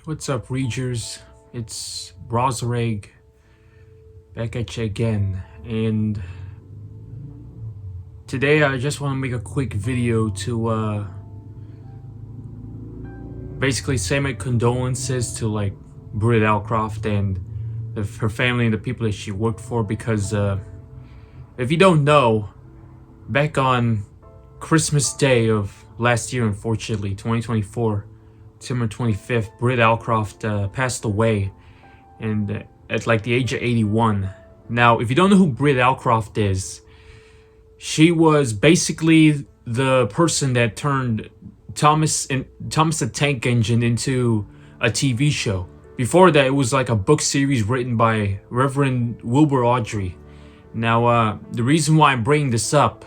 What's up, Reagers? It's Brosreg back at you again, and today I just want to make a quick video to basically say my condolences to Britt Allcroft and her family and the people that she worked for, because if you don't know, back on Christmas Day of last year, unfortunately, 2024, December 25th, Britt Allcroft passed away, and at like the age of 81. Now, if you don't know who Britt Allcroft is, she was basically the person that turned Thomas the Tank Engine into a TV show. Before that, it was like a book series written by Reverend Wilbur Audrey. Now, the reason why I'm bringing this up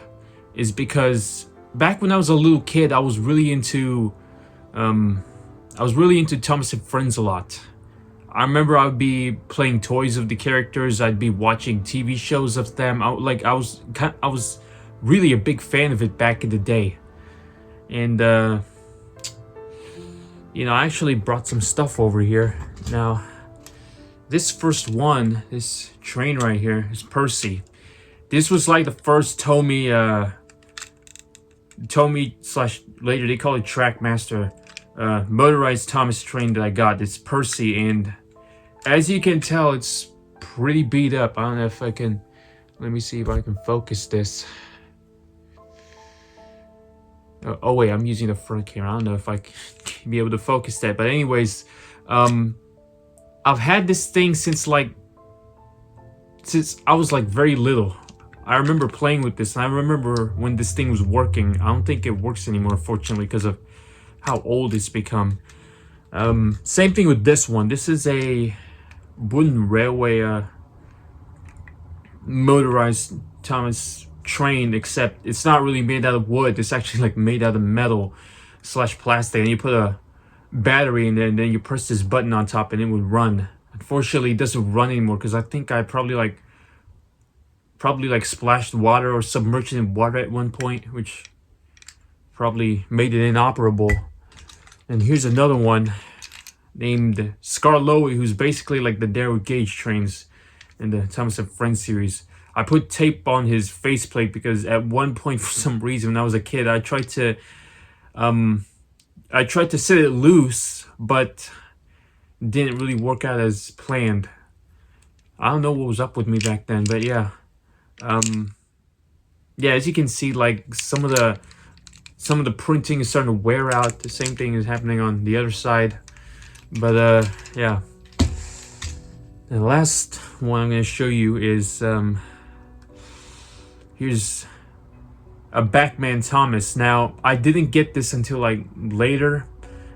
is because back when I was a little kid, I was really into Thomas and Friends a lot. I remember I would be playing toys of the characters. I'd be watching TV shows of them. I was really a big fan of it back in the day. And I actually brought some stuff over here. Now, this first one, this train right here, is Percy. This was like the first Tomy slash later they call it Trackmaster motorized Thomas train that I got. It's Percy, and as you can tell, it's pretty beat up. I don't know if I can, let me see if I can focus this. Oh wait, I'm using the front camera. I don't know if I can be able to focus that, but anyways, I've had this thing since I was like very little. I remember playing with this, and I remember when this thing was working. I don't think it works anymore, unfortunately, because of how old it's become. Same thing with this one. This is a wooden railway motorized Thomas train, except it's not really made out of wood. It's actually like made out of metal slash plastic, and you put a battery in there, and then you press this button on top and it would run. Unfortunately, it doesn't run anymore because I think I probably splashed water or submerged it in water at one point, which probably made it inoperable. And here's another one named Scarloey, who's basically like the narrow gauge trains in the Thomas and Friends series. I put tape on his faceplate because at one point, for some reason, when I was a kid, I tried to set it loose, but didn't really work out as planned. I don't know what was up with me back then, but yeah. Yeah, as you can see, like some of the printing is starting to wear out. The same thing is happening on the other side. But yeah. The last one I'm going to show you is here's a Batman Thomas. Now, I didn't get this until like later.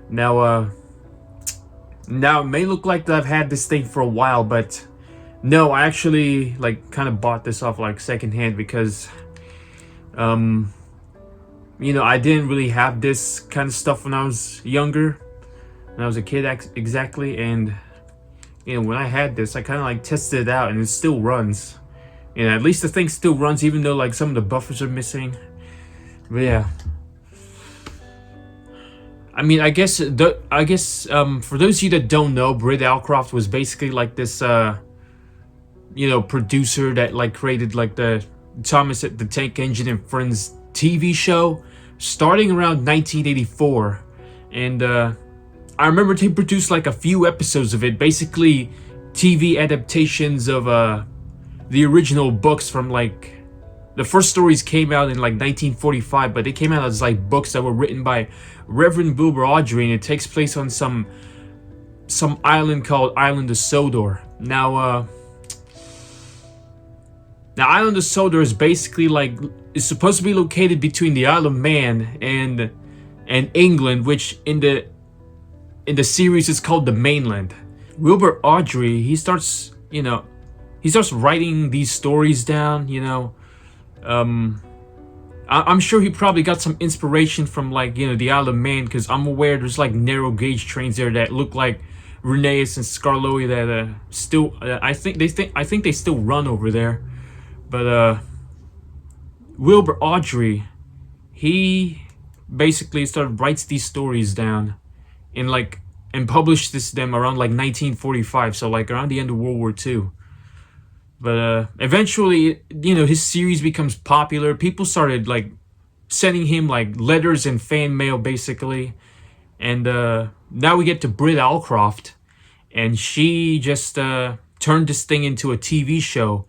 Now it may look like that I've had this thing for a while, but no, I actually like kind of bought this off like secondhand because I didn't really have this kind of stuff when I was younger, when I was a kid exactly. And when I had this, I kind of like tested it out, and it still runs. At least the thing still runs, even though like some of the buffers are missing. But yeah, I mean, I guess for those of you that don't know, Britt Allcroft was basically like this producer that like created like the Thomas the Tank Engine and Friends TV show starting around 1984. And I remember they produced like a few episodes of it, basically TV adaptations of the original books from like the first stories came out in like 1945, but they came out as like books that were written by Reverend Wilbur Audrey, and it takes place on some island called Island of Sodor. Now Island of Sodor is basically like, it's supposed to be located between the Isle of Man and England, which in the series is called the mainland. Wilbur Audrey, he starts writing these stories down. I'm sure he probably got some inspiration from like the Isle of Man, because I'm aware there's like narrow gauge trains there that look like Rheneas and Scarloey that still I think they still run over there. But Wilbur Audrey, he basically writes these stories down in like and published them around like 1945, so like around the end of World War II. But eventually, his series becomes popular. People started like sending him like letters and fan mail, basically. And now we get to Britt Allcroft, and she just turned this thing into a TV show.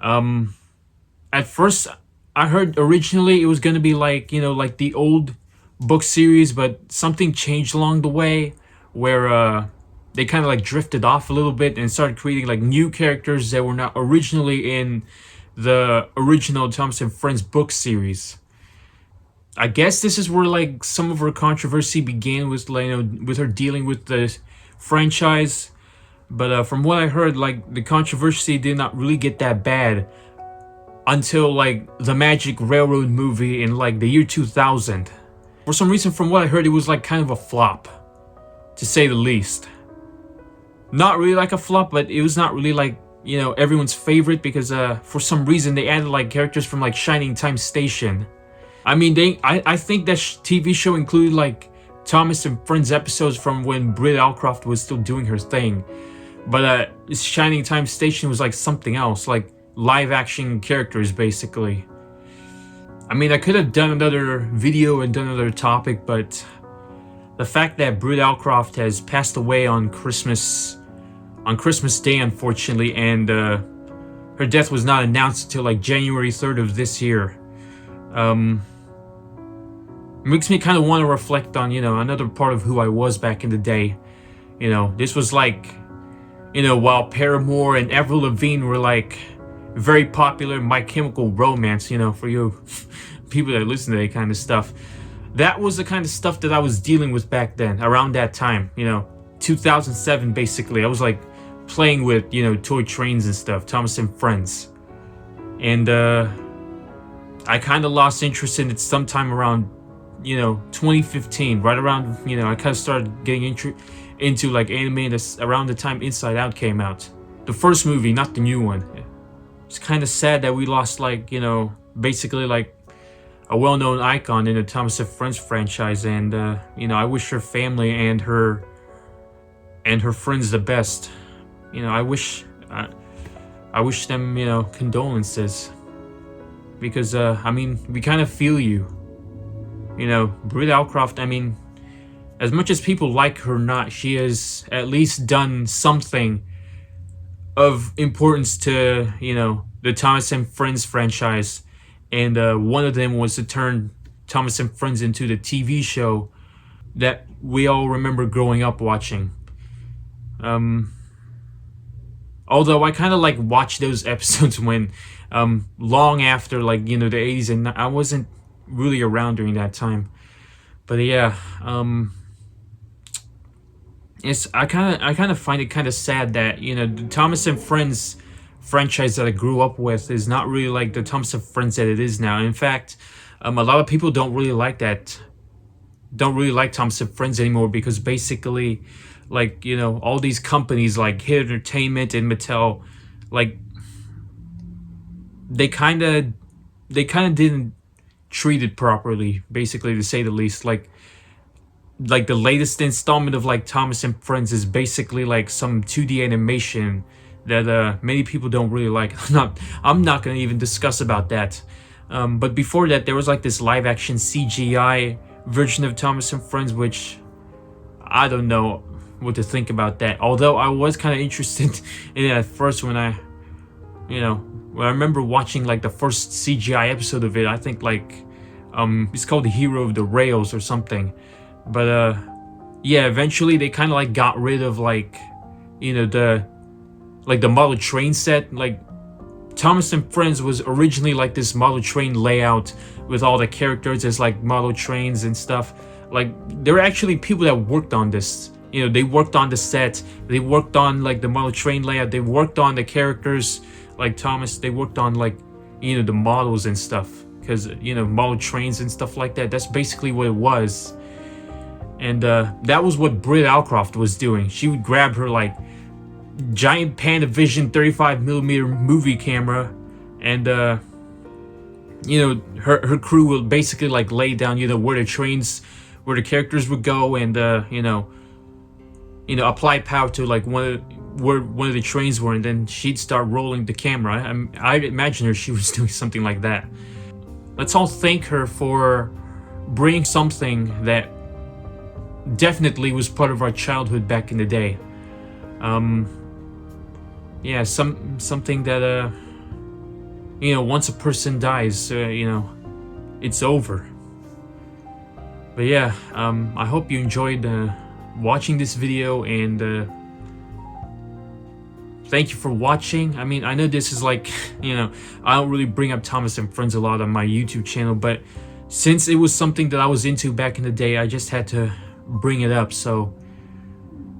At first, I heard originally it was gonna be like like the old book series, but something changed along the way, where they kind of like drifted off a little bit and started creating like new characters that were not originally in the original Thomas and Friends book series. I guess this is where like some of her controversy began, with like, with her dealing with the franchise. But from what I heard, like the controversy did not really get that bad until like the Magic Railroad movie in like the year 2000. For some reason, from what I heard, it was like kind of a flop, to say the least. Not really like a flop, but it was not really like everyone's favorite, because for some reason they added like characters from like Shining Time Station. I mean, I think that TV show included like Thomas and Friends episodes from when Britt Allcroft was still doing her thing. But Shining Time Station was like something else, like live action characters, basically. I mean, I could have done another video and done another topic, but the fact that Britt Allcroft has passed away on Christmas Day, unfortunately, and her death was not announced until like January 3rd of this year. Makes me kind of want to reflect on, another part of who I was back in the day. This was like, while Paramore and Avril Lavigne were like very popular, My Chemical Romance, for you people that listen to that kind of stuff. That was the kind of stuff that I was dealing with back then, around that time, 2007 basically. I was like playing with, toy trains and stuff, Thomas and Friends. And I kind of lost interest in it sometime around 2015, right around, I kind of started getting into like anime around the time Inside Out came out. The first movie, not the new one. It's kind of sad that we lost like, basically like a well-known icon in the Thomas and Friends franchise, and I wish her family and her friends the best. I wish them, condolences, because I mean, we kind of feel you. Britt Allcroft, I mean, as much as people like her or not, she has at least done something of importance to, the Thomas and Friends franchise. And one of them was to turn Thomas and Friends into the TV show that we all remember growing up watching. Although I kind of like watched those episodes when, long after like, the 80s, and I wasn't really around during that time. But yeah, I kind of find it kind of sad that the Thomas and Friends franchise that I grew up with is not really like the Thomas and Friends that it is now. In fact, a lot of people don't really like Thomas and Friends anymore, because basically, like all these companies like Hit Entertainment and Mattel, like they kind of didn't treat it properly, basically, to say the least. Like the latest installment of like Thomas and Friends is basically like some 2D animation that many people don't really like. I'm not gonna even discuss about that. But before that, there was like this live action CGI version of Thomas and Friends, which I don't know what to think about that. Although I was kind of interested in it at first when I remember watching like the first CGI episode of it. I think like it's called The Hero of the Rails or something. But yeah, eventually they kind of like got rid of like the model train set. Like Thomas and Friends was originally like this model train layout with all the characters as like model trains and stuff. Like there were actually people that worked on this. They worked on the set, they worked on like the model train layout, they worked on the characters like Thomas, they worked on like the models and stuff, because model trains and stuff like that. That's basically what it was. And that was what Britt Allcroft was doing. She would grab her like giant Panavision 35mm movie camera, and her crew will basically like lay down where the characters would go, and apply power to like where one of the trains were, and then she'd start rolling the camera. I imagine her she was doing something like that. Let's all thank her for bringing something that definitely was part of our childhood back in the day. Yeah, something that once a person dies, it's over. But yeah, I hope you enjoyed watching this video, and thank you for watching. I mean, I know this is like, I don't really bring up Thomas and Friends a lot on my YouTube channel, but since it was something that I was into back in the day, I just had to bring it up. So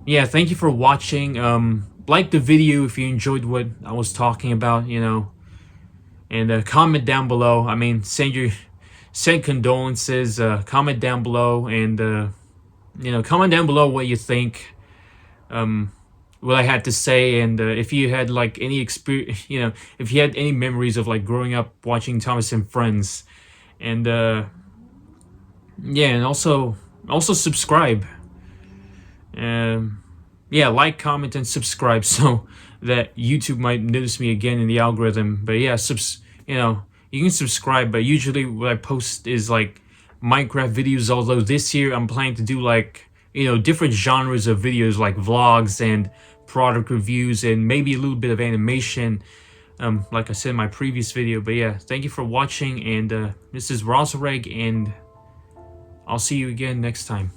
yeah, thank you for watching. Like the video if you enjoyed what I was talking about, and comment down below. I mean, send condolences, comment down below, and comment down below what you think, what I had to say, and if you had like any experience, if you had any memories of like growing up watching Thomas and Friends, and yeah, and also subscribe. Yeah, like, comment, and subscribe so that YouTube might notice me again in the algorithm. But yeah, you can subscribe, but usually what I post is like Minecraft videos, although this year I'm planning to do like, different genres of videos like vlogs and product reviews and maybe a little bit of animation, like I said in my previous video. But yeah, thank you for watching, and this is Rosareg, and I'll see you again next time.